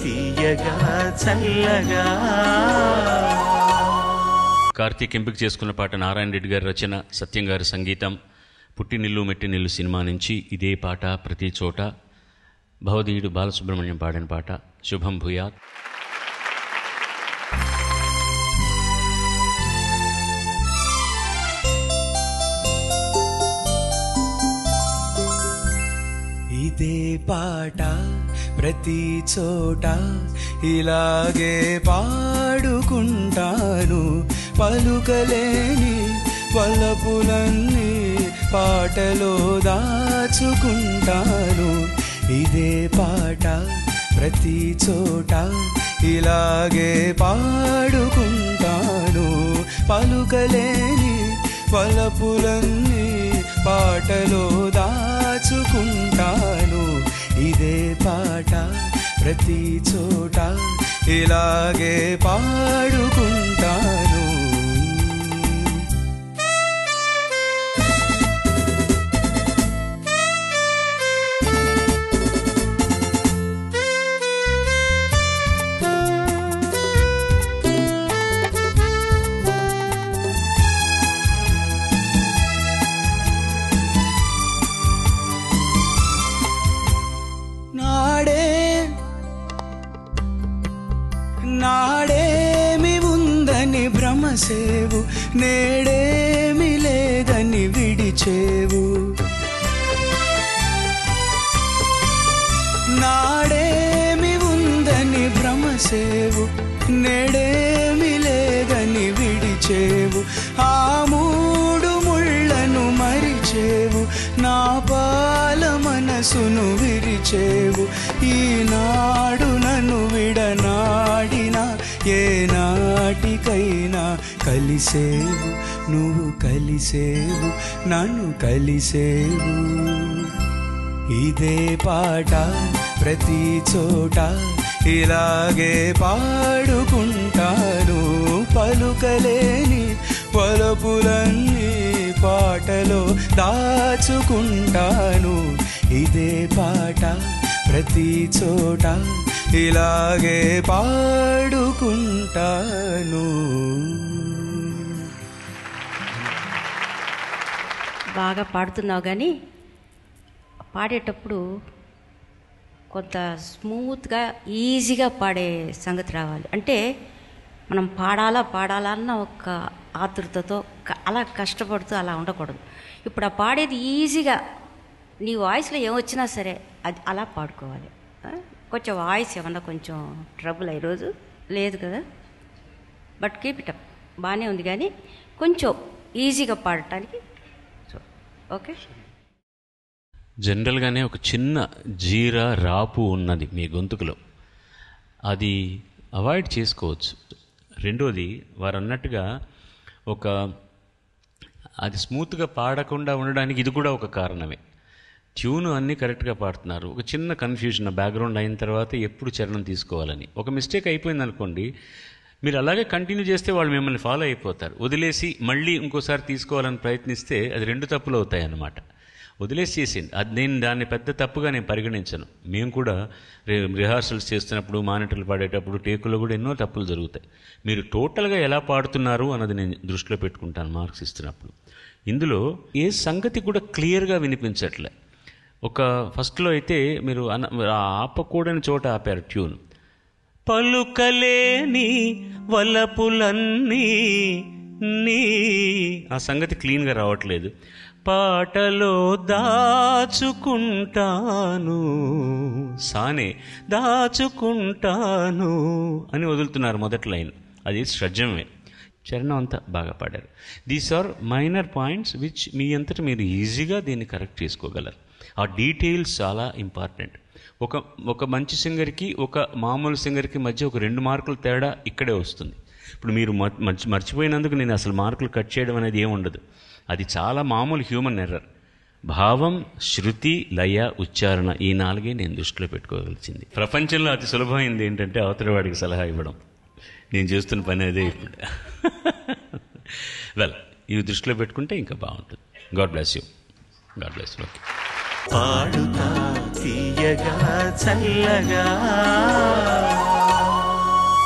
తీయగా చల్లగా. కార్తీక్ ఎంపిక చేసుకున్న పాట నారాయణ రెడ్డి గారి రచన, సత్యం గారి సంగీతం. పుట్టినిల్లు మెట్టినిల్లు సినిమా నుంచి ఇదే పాట ప్రతి చోట. భవదీయుడు బాలసుబ్రహ్మణ్యం పాడిన పాట. శుభం భూయాత్. ఇదే పాట ప్రతి చోట ఇలాగే పాడుకుంటాను. పలుకలేని వలపులన్నీ పాటలో దాచుకుంటాను. ఇదే పాట ప్రతి చోట ఇలాగే పాడుకుంటాను. పలుకలేని వలపులన్నీ పాటలో దాచుకుంటాను. ఇదే పాట ప్రతి చోట ఇలాగే పాడుకుంటాను. నాడేమి ఉందని భ్రమసేవు, నేడేమి లేదని విడిచేవు. నాడేమి ఉందని భ్రమసేవు, నేడేమి లేదని విడిచేవు. ఆ మూడు ముళ్ళను మరిచేవు, నా పాల మనసును విరిచేవు. ఈనాడు నన్ను విడనాడినా ఏనాటికైనా కలిసేవు, నువ్వు కలిసేవు, నన్ను కలిసేవు. ఇదే పాట ప్రతి చోట ఇలాగే పాడుకుంటాను. పలుకలేని వలపులన్నీ పాటలో దాచుకుంటాను. ఇదే పాట ప్రతి చోట ఇలాగే పాడుకుంటాను. బాగా పాడుతున్నావు, కానీ పాడేటప్పుడు కొంత స్మూత్గా ఈజీగా పాడే సంగతి రావాలి. అంటే మనం పాడాలా అన్న ఒక ఆతృతతో అలా కష్టపడుతూ అలా ఉండకూడదు. ఇప్పుడు ఆ పాడేది ఈజీగా నీ వాయిస్లో ఏమొచ్చినా సరే అది అలా పాడుకోవాలి. కొంచెం వాయిస్ ఏమన్నా కొంచెం ట్రబుల్ ఈరోజు లేదు కదా, బట్ కీప్ ఇట్ అప్. బాగానే ఉంది, కానీ కొంచెం ఈజీగా పాడటానికి. So okay. జనరల్గానే ఒక చిన్న జీరా రాపు ఉన్నది మీ గొంతుకులో, అది అవాయిడ్ చేసుకోవచ్చు. రెండోది, వారు అన్నట్టుగా అది స్మూత్గా పాడకుండా ఉండడానికి ఇది కూడా ఒక కారణమే. ట్యూను అన్నీ కరెక్ట్గా పాడుతున్నారు, ఒక చిన్న కన్ఫ్యూజన్ బ్యాక్గ్రౌండ్ అయిన తర్వాత ఎప్పుడు చరణం తీసుకోవాలని ఒక మిస్టేక్ అయిపోయింది అనుకోండి, మీరు అలాగే కంటిన్యూ చేస్తే వాళ్ళు మిమ్మల్ని ఫాలో అయిపోతారు. వదిలేసి మళ్ళీ ఇంకోసారి తీసుకోవాలని ప్రయత్నిస్తే అది రెండు తప్పులు అవుతాయి అన్నమాట. వదిలేసి చేసింది అది, నేను దాన్ని పెద్ద తప్పుగా నేను పరిగణించను. మేము కూడా రిహార్సల్స్ చేస్తున్నప్పుడు, మానిటర్లు పాడేటప్పుడు, టేకుల్లో కూడా ఎన్నో తప్పులు జరుగుతాయి. మీరు టోటల్గా ఎలా పాడుతున్నారు అన్నది నేను దృష్టిలో పెట్టుకుంటాను మార్క్స్ ఇస్తున్నప్పుడు. ఇందులో ఏ సంగతి కూడా క్లియర్గా వినిపించట్లే. ఒక ఫస్ట్లో అయితే మీరు ఆపకూడని చోట ఆపారు ట్యూన్. పలుకలేని వలపులన్నీ నీ, ఆ సంగతి క్లీన్గా రావట్లేదు. పాటలో దాచుకుంటాను, సానే దాచుకుంటాను అని వదులుతున్నారు మొదటి లైన్. అది శ్రజ్జమే. చరణం అంతా బాగా పాడారు. These are minor points which మీ అంతటా మీరు ఈజీగా దీన్ని కరెక్ట్ చేసుకోగలరు. ఆ డీటెయిల్స్ చాలా ఇంపార్టెంట్. ఒక మంచి సింగర్కి ఒక మామూలు సింగర్కి మధ్య ఒక 2 మార్కుల తేడా ఇక్కడే వస్తుంది. ఇప్పుడు మీరు మర్చిపోయినందుకు నేను అసలు మార్కులు కట్ చేయడం అనేది ఏముండదు. అది చాలా మామూలు హ్యూమన్ ఎర్రర్. భావం, శృతి, లయ, ఉచ్చారణ, ఈ 4 నేను దృష్టిలో పెట్టుకోగలిసింది. ప్రపంచంలో అతి సులభమైంది ఏంటంటే అవతలి వాడికి సలహా ఇవ్వడం. నేను చేస్తున్న పని అదే ఇప్పుడు. వెల్, ఇవి దృష్టిలో పెట్టుకుంటే ఇంకా బాగుంటుంది. God bless you. God bless you. Okay. పాడుతా తీయగా చల్లగా.